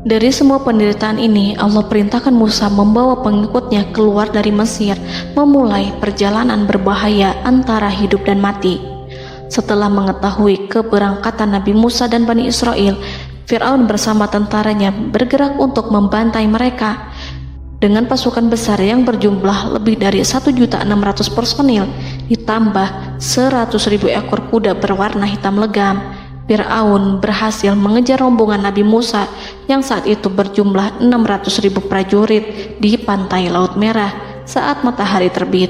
Dari semua penderitaan ini, Allah perintahkan Musa membawa pengikutnya keluar dari Mesir, memulai perjalanan berbahaya antara hidup dan mati. Setelah mengetahui keberangkatan Nabi Musa dan Bani Israel, Fir'aun bersama tentaranya bergerak untuk membantai mereka. Dengan pasukan besar yang berjumlah lebih dari 1.600.000 personil, ditambah 100.000 ekor kuda berwarna hitam legam, Fir'aun berhasil mengejar rombongan Nabi Musa yang saat itu berjumlah 600.000 prajurit di pantai Laut Merah saat matahari terbit.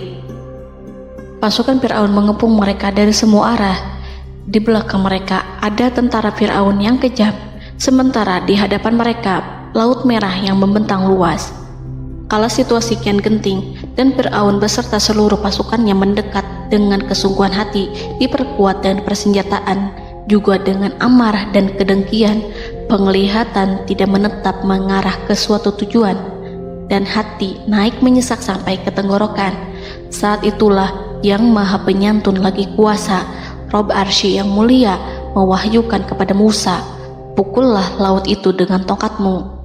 Pasukan Fir'aun mengepung mereka dari semua arah. Di belakang mereka ada tentara Fir'aun yang kejam, sementara di hadapan mereka Laut Merah yang membentang luas. Kala situasi kian genting dan Fir'aun beserta seluruh pasukannya mendekat dengan kesungguhan hati, diperkuat dan persenjataan, juga dengan amarah dan kedengkian, penglihatan tidak menetap mengarah ke suatu tujuan, dan hati naik menyesak sampai ke tenggorokan. Saat itulah Yang Maha Penyantun lagi kuasa, Rob Arsy yang mulia, mewahyukan kepada Musa, "Pukullah laut itu dengan tongkatmu."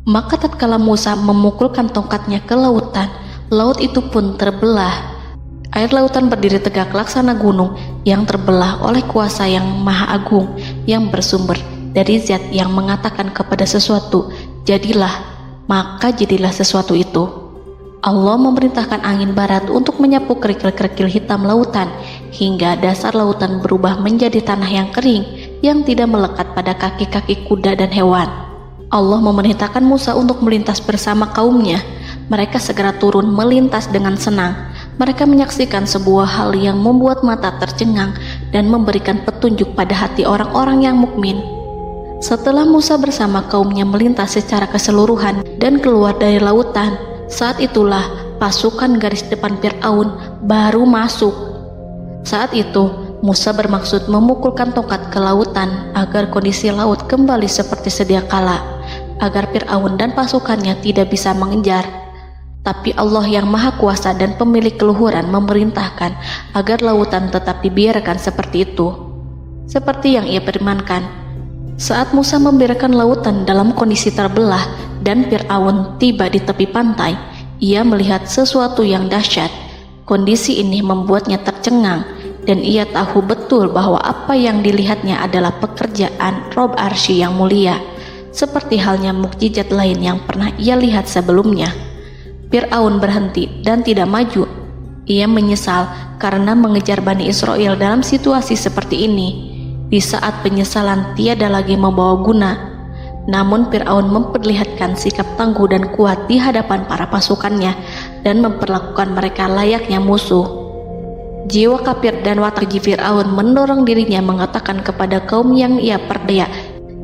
Maka tatkala Musa memukulkan tongkatnya ke lautan, laut itu pun terbelah. Air lautan berdiri tegak laksana gunung yang terbelah oleh kuasa yang maha agung, yang bersumber dari zat yang mengatakan kepada sesuatu, "Jadilah," maka jadilah sesuatu itu. Allah memerintahkan angin barat untuk menyapu kerikil-kerikil hitam lautan, hingga dasar lautan berubah menjadi tanah yang kering, yang tidak melekat pada kaki-kaki kuda dan hewan. Allah memerintahkan Musa untuk melintas bersama kaumnya. Mereka segera turun melintas dengan senang. Mereka menyaksikan sebuah hal yang membuat mata tercengang dan memberikan petunjuk pada hati orang-orang yang mukmin. Setelah Musa bersama kaumnya melintas secara keseluruhan dan keluar dari lautan, saat itulah pasukan garis depan Fir'aun baru masuk. Saat itu Musa bermaksud memukulkan tongkat ke lautan agar kondisi laut kembali seperti sedia kala, agar Fir'aun dan pasukannya tidak bisa mengejar. Tapi Allah yang Maha Kuasa dan pemilik keluhuran memerintahkan agar lautan tetap dibiarkan seperti itu, seperti yang Ia firmankan. Saat Musa membiarkan lautan dalam kondisi terbelah dan Fir'aun tiba di tepi pantai, ia melihat sesuatu yang dahsyat. Kondisi ini membuatnya tercengang, dan ia tahu betul bahwa apa yang dilihatnya adalah pekerjaan Rob Arsy yang mulia, seperti halnya mukjizat lain yang pernah ia lihat sebelumnya. Fir'aun berhenti dan tidak maju. Ia menyesal karena mengejar Bani Israel dalam situasi seperti ini, di saat penyesalan tiada lagi membawa guna. Namun Fir'aun memperlihatkan sikap tangguh dan kuat di hadapan para pasukannya dan memperlakukan mereka layaknya musuh. Jiwa kafir dan watak keji Fir'aun mendorong dirinya mengatakan kepada kaum yang ia perdaya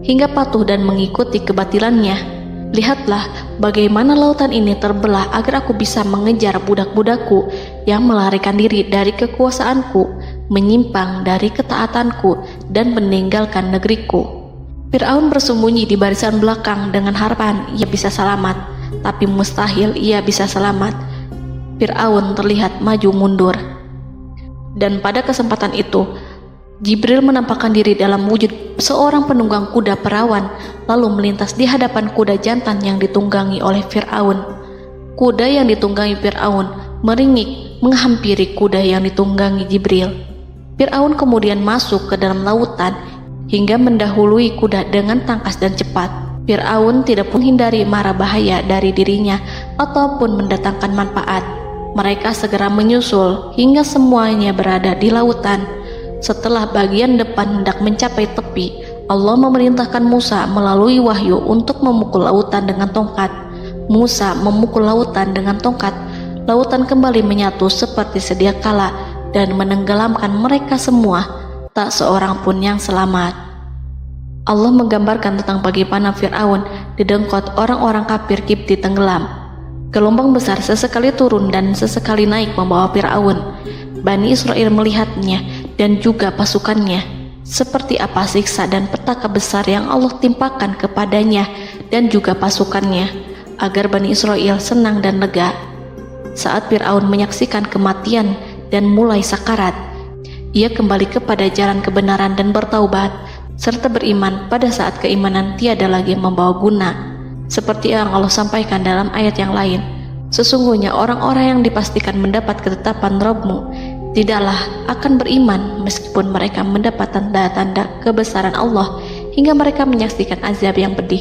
hingga patuh dan mengikuti kebatilannya, "Lihatlah bagaimana lautan ini terbelah agar aku bisa mengejar budak-budakku yang melarikan diri dari kekuasaanku, menyimpang dari ketaatanku, dan meninggalkan negeriku." Fir'aun bersembunyi di barisan belakang dengan harapan ia bisa selamat, tapi mustahil ia bisa selamat. Fir'aun terlihat maju mundur. Dan pada kesempatan itu, Jibril menampakkan diri dalam wujud seorang penunggang kuda perawan, lalu melintas di hadapan kuda jantan yang ditunggangi oleh Fir'aun. Kuda yang ditunggangi Fir'aun meringik menghampiri kuda yang ditunggangi Jibril. Fir'aun kemudian masuk ke dalam lautan hingga mendahului kuda dengan tangkas dan cepat. Fir'aun tidak pun hindari mara bahaya dari dirinya ataupun mendatangkan manfaat. Mereka segera menyusul hingga semuanya berada di lautan. Setelah bagian depan hendak mencapai tepi, Allah memerintahkan Musa melalui wahyu untuk memukul lautan dengan tongkat. Musa memukul lautan dengan tongkat. Lautan kembali menyatu seperti sedia kala dan menenggelamkan mereka semua. Tak seorang pun yang selamat. Allah menggambarkan tentang bagaimana Fir'aun didengkot orang-orang kafir Kipti tenggelam. Gelombang besar sesekali turun dan sesekali naik membawa Fir'aun. Bani Israel melihatnya dan juga pasukannya, seperti apa siksa dan petaka besar yang Allah timpakan kepadanya dan juga pasukannya, agar Bani Israel senang dan lega. Saat Fir'aun menyaksikan kematian dan mulai sakarat, ia kembali kepada jalan kebenaran dan bertaubat, serta beriman pada saat keimanan tiada lagi membawa guna. Seperti yang Allah sampaikan dalam ayat yang lain, sesungguhnya orang-orang yang dipastikan mendapat ketetapan Rabb-Mu tidaklah akan beriman meskipun mereka mendapat tanda-tanda kebesaran Allah hingga mereka menyaksikan azab yang pedih.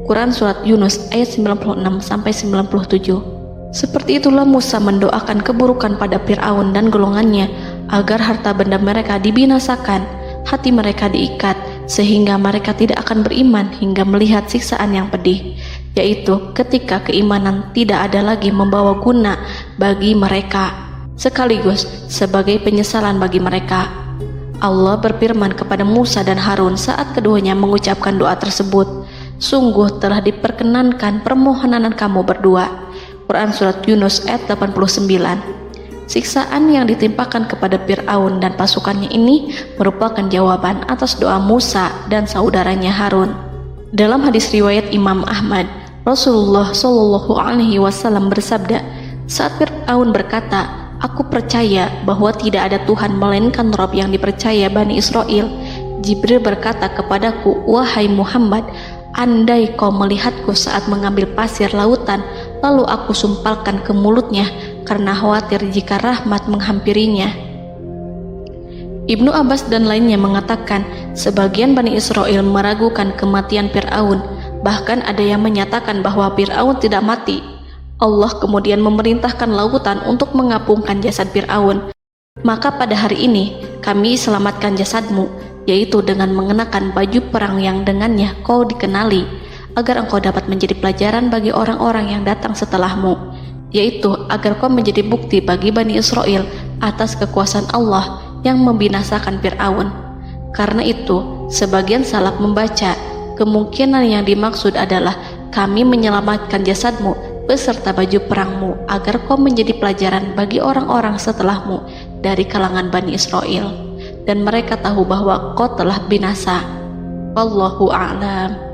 Quran Surat Yunus ayat 96-97. Seperti itulah Musa mendoakan keburukan pada Fir'aun dan golongannya agar harta benda mereka dibinasakan, hati mereka diikat sehingga mereka tidak akan beriman hingga melihat siksaan yang pedih, yaitu ketika keimanan tidak ada lagi membawa guna bagi mereka, sekaligus sebagai penyesalan bagi mereka. Allah berfirman kepada Musa dan Harun saat keduanya mengucapkan doa tersebut, sungguh telah diperkenankan permohonan kamu berdua. Quran Surat Yunus ayat 89. Siksaan yang ditimpakan kepada Fir'aun dan pasukannya ini merupakan jawaban atas doa Musa dan saudaranya Harun. Dalam hadis riwayat Imam Ahmad, Rasulullah Shallallahu Alaihi Wasallam bersabda, saat Fir'aun berkata, aku percaya bahwa tidak ada Tuhan melainkan Rabb yang dipercaya Bani Israel, Jibril berkata kepadaku, wahai Muhammad, andai kau melihatku saat mengambil pasir lautan, lalu aku sumpalkan ke mulutnya karena khawatir jika rahmat menghampirinya. Ibnu Abbas dan lainnya mengatakan, sebagian Bani Israel meragukan kematian Fir'aun, bahkan ada yang menyatakan bahwa Fir'aun tidak mati. Allah kemudian memerintahkan lautan untuk mengapungkan jasad Fir'aun. Maka pada hari ini kami selamatkan jasadmu, yaitu dengan mengenakan baju perang yang dengannya kau dikenali, agar engkau dapat menjadi pelajaran bagi orang-orang yang datang setelahmu, yaitu agar kau menjadi bukti bagi Bani Israel atas kekuasaan Allah yang membinasakan Fir'aun. Karena itu, sebagian salaf membaca, kemungkinan yang dimaksud adalah kami menyelamatkan jasadmu beserta baju perangmu agar kau menjadi pelajaran bagi orang-orang setelahmu dari kalangan Bani Israel, dan mereka tahu bahwa kau telah binasa. Wallahu a'lam.